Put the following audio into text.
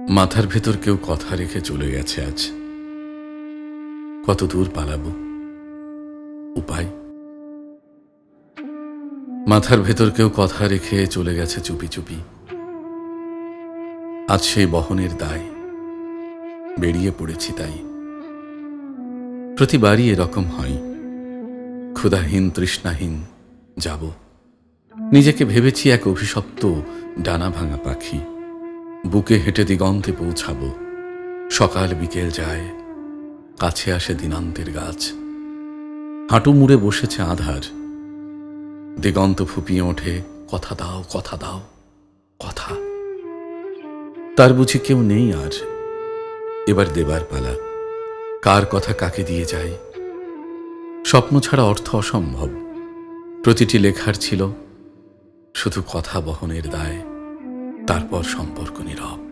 মাথার ভেতর কেউ কথা রেখে চলে গেছে আজ। কত দূর পালাবো? উপায়? মাথার ভেতর কেউ কথা রেখে চলে গেছে চুপি চুপি। আজ সেই বহনের দায় বেরিয়ে পড়েছি তাই। প্রতিবারই এরকম হয়, ক্ষুধাহীন তৃষ্ণাহীন যাব। নিজেকে ভেবেছি এক অভিশপ্ত ডানা ভাঙা পাখি, বুকে হেঁটে দিগন্তে পৌঁছাবো। সকাল বিকেল যায়, কাছে আসে দিনান্তের গাছ। হাঁটু মুড়ে বসেছে আধার, দিগন্ত ফুপিয়ে ওঠে, কথা দাও কথা দাও কথা। তার বুঝি কেউ নেই আর, এবার দেবার পালা। কার কথা কাকে দিয়ে যায়? স্বপ্ন ছাড়া অর্থ অসম্ভব। প্রতিটি লেখার ছিল শুধু কথা বহনের দায়, তারপর সম্পর্ক নীরব।